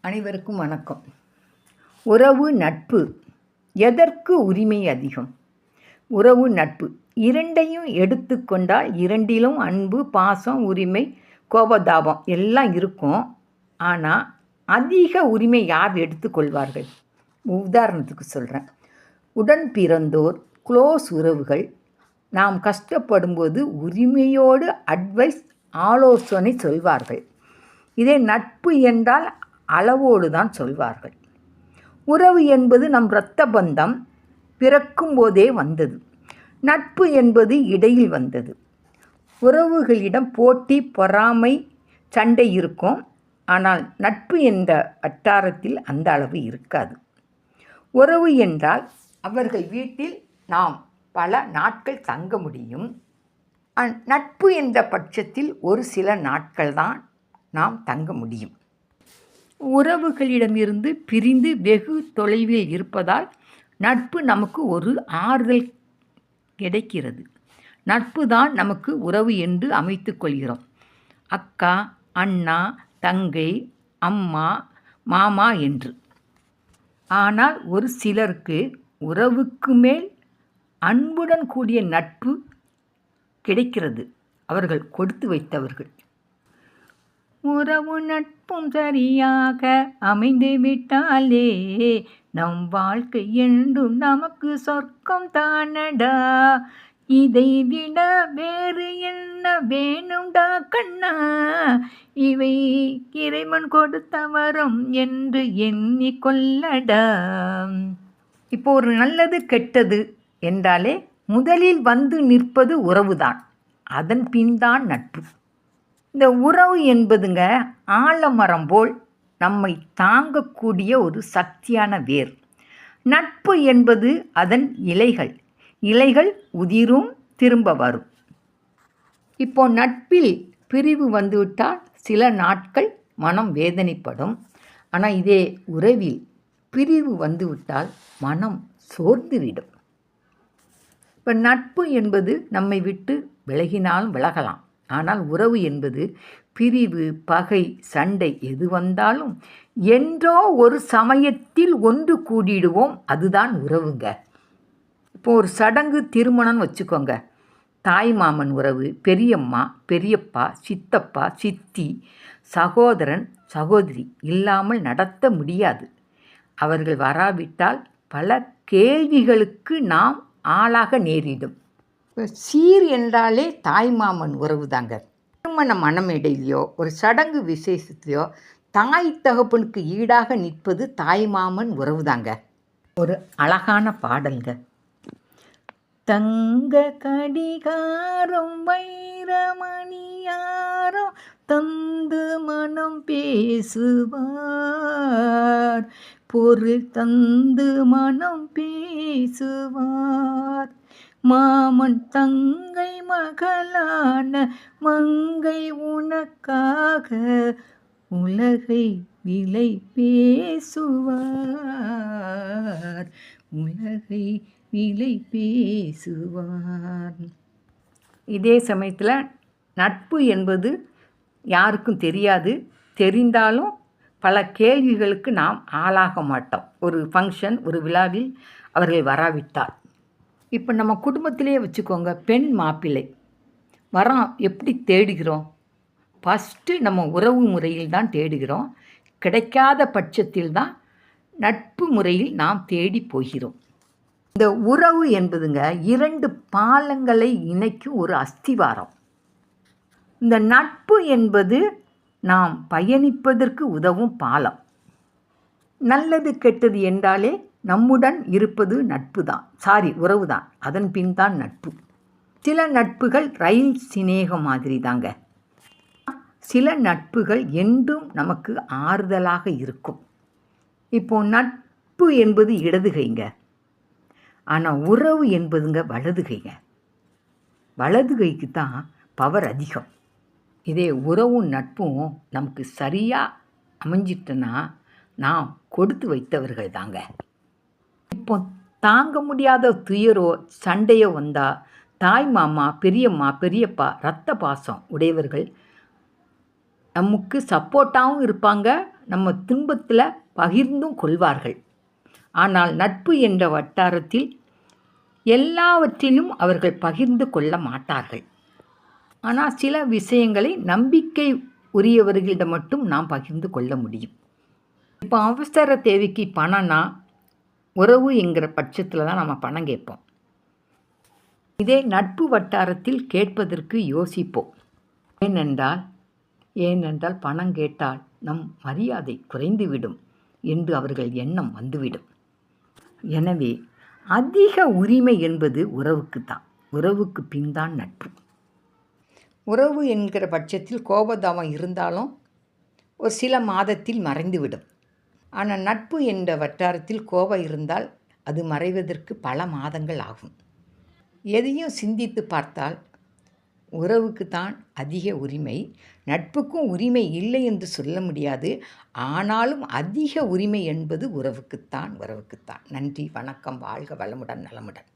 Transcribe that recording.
அனைவருக்கும் வணக்கம். உறவு நட்பு எதற்கு உரிமை அதிகம்? உறவு நட்பு இரண்டையும் எடுத்துக்கொண்டால் இரண்டிலும் அன்பு, பாசம், உரிமை, கோபதாபம் எல்லாம் இருக்கும். ஆனால் அதிக உரிமை யார் எடுத்துக்கொள்வார்கள்? உதாரணத்துக்கு சொல்கிறேன். உடன் பிறந்தோர், க்ளோஸ் உறவுகள் நாம் கஷ்டப்படும்போது உரிமையோடு அட்வைஸ், ஆலோசனை சொல்வார்கள். இதே நட்பு என்றால் அளவோடு தான் சொல்வார்கள். உறவு என்பது நம் இரத்த பந்தம், பிறக்கும் போதே வந்தது. நட்பு என்பது இடையில் வந்தது. உறவுகளிடம் போட்டி, பொறாமை, சண்டை இருக்கும். ஆனால் நட்பு என்ற வட்டாரத்தில் அந்த அளவு இருக்காது. உறவு என்றால் அவர்கள் வீட்டில் நாம் பல நாட்கள் தங்க முடியும். நட்பு என்ற பட்சத்தில் ஒரு சில நாட்கள் தான் நாம் தங்க முடியும். உறவுகளிடமிருந்து பிரிந்து வெகு தொலைவில் இருப்பதால் நட்பு நமக்கு ஒரு ஆறுதல் கிடைக்கிறது. நட்பு தான் நமக்கு உறவு என்று அமைத்து கொள்கிறோம். அக்கா, அண்ணா, தங்கை, அம்மா, மாமா என்று. ஆனால் ஒரு சிலருக்கு உறவுக்கு மேல் அன்புடன் கூடிய நட்பு கிடைக்கிறது. அவர்கள் கொடுத்து வைத்தவர்கள். உறவு நட்பும் சரியாக அமைந்து விட்டாலே நம் வாழ்க்கை என்றும் நமக்கு சொர்க்கம் தானடா. இதை விட வேறு என்ன வேணும்டா கண்ணா, இவை இறைவன் கொடுத்த வரம் என்று எண்ணிக்கொள்ளடா. இப்போ ஒரு நல்லது கெட்டது என்றாலே முதலில் வந்து நிற்பது உறவுதான். அதன் பின்தான் நட்பு. இந்த உறவு என்பதுங்க ஆலமரம் போல் நம்மை தாங்கக்கூடிய ஒரு சக்தியான வேர். நட்பு என்பது அதன் இலைகள். இலைகள் உதிரும், திரும்ப வரும். இப்போ நட்பில் பிரிவு வந்துவிட்டால் சில நாட்கள் மனம் வேதனைப்படும். ஆனால் இதே உறவில் பிரிவு வந்துவிட்டால் மனம் சோர்ந்துவிடும். இப்போ நட்பு என்பது நம்மை விட்டு விலகினாலும் விலகலாம். ஆனால் உறவு என்பது பிரிவு, பகை, சண்டை எது வந்தாலும் என்றோ ஒரு சமயத்தில் ஒன்று கூடிடுவோம். அதுதான் உறவுங்க. இப்போ ஒரு சடங்கு, திருமணம்னு வச்சுக்கோங்க. தாய் மாமன் உறவு, பெரியம்மா, பெரியப்பா, சித்தப்பா, சித்தி, சகோதரன், சகோதரி இல்லாமல் நடத்த முடியாது. அவர்கள் வராவிட்டால் பல கேள்விகளுக்கு நாம் ஆளாக நேரிடும். சீர் என்றாலே தாய்மாமன் உறவு தாங்க. திருமண மணமேடையிலையோ ஒரு சடங்கு விசேஷத்துலையோ தாய் தகப்பனுக்கு ஈடாக நிற்பது தாய்மாமன் உறவு தாங்க. ஒரு அழகான பாடல்ங்க. தங்க கடிகாரம் வைரமணியாரம் தந்து மனம் பேசுவார், பொருள் தந்து மனம் பேசுவார். மாமன் தங்கை மகளான மங்கை உனக்காக உலகை விலை பேசுவார், உலகை விலை பேசுவார். இதே சமயத்தில் நட்பு என்பது யாருக்கும் தெரியாது. தெரிந்தாலும் பல கேள்விகளுக்கு நாம் ஆளாக மாட்டோம். ஒரு ஃபங்க்ஷன், ஒரு விழாவில் அவர்கள் வராவிட்டார். இப்போ நம்ம குடும்பத்திலே வச்சுக்கோங்க. பெண் மாப்பிள்ளை வரோம், எப்படி தேடுகிறோம்? ஃபஸ்ட்டு நம்ம உறவு முறையில் தான் தேடுகிறோம். கிடைக்காத பட்சத்தில் தான் நட்பு முறையில் நாம் தேடி போகிறோம். இந்த உறவு என்பதுங்க இரண்டு பாலங்களை இணைக்கும் ஒரு அஸ்திவாரம். இந்த நட்பு என்பது நாம் பயணிப்பதற்கு உதவும் பாலம். நல்லது கெட்டது என்றாலே நம்முடன் இருப்பது நட்பு தான், உறவு தான். அதன் பின் தான் நட்பு. சில நட்புகள் ரயில் சிநேகம் மாதிரி தாங்க. சில நட்புகள் என்றும் நமக்கு ஆறுதலாக இருக்கும். இப்போ நட்பு என்பது இடதுகைங்க. ஆனால் உறவு என்பதுங்க வலதுகைங்க. வலதுகைக்கு தான் பவர் அதிகம். இதே உறவும் நட்பும் நமக்கு சரியாக அமைஞ்சிட்டனா நாம் கொடுத்து வைத்தவர்கள் தாங்க. இப்போ தாங்க முடியாத துயரோ சண்டையோ வந்தால் தாய் மாமா, பெரியம்மா, பெரியப்பா இரத்த பாசம் உடையவர்கள் நமக்கு சப்போர்ட்டாகவும் இருப்பாங்க, நம்ம துன்பத்தில் பகிர்ந்தும் கொள்வார்கள். ஆனால் நட்பு என்ற வட்டாரத்தில் எல்லாவற்றிலும் அவர்கள் பகிர்ந்து கொள்ள மாட்டார்கள். ஆனால் சில விஷயங்களை நம்பிக்கை உரியவர்களிடம் மட்டும் நாம் பகிர்ந்து கொள்ள முடியும். இப்போ அவசர தேவைக்கு பணம்னா உறவு என்கிற பட்சத்தில் தான் நம்ம பணம் கேட்போம். இதே நட்பு வட்டாரத்தில் கேட்பதற்கு யோசிப்போம். ஏனென்றால் பணம் கேட்டால் நம் மரியாதை குறைந்துவிடும் என்று அவர்கள் எண்ணம் வந்துவிடும். எனவே அதிக உரிமை என்பது உறவுக்குத்தான். உறவுக்கு பின்தான் நட்பு. உறவு என்கிற பட்சத்தில் கோபதாபம் இருந்தாலும் ஒரு சில மாதத்தில் மறைந்துவிடும். ஆனால் நட்பு என்ற வட்டாரத்தில் கோபம் இருந்தால் அது மறைவதற்கு பல மாதங்கள் ஆகும். எதையும் சிந்தித்து பார்த்தால் உறவுக்கு தான் அதிக உரிமை. நட்புக்கும் உரிமை இல்லை என்று சொல்ல முடியாது. ஆனாலும் அதிக உரிமை என்பது உறவுக்குத்தான். நன்றி, வணக்கம், வாழ்க வளமுடன், நலமுடன்.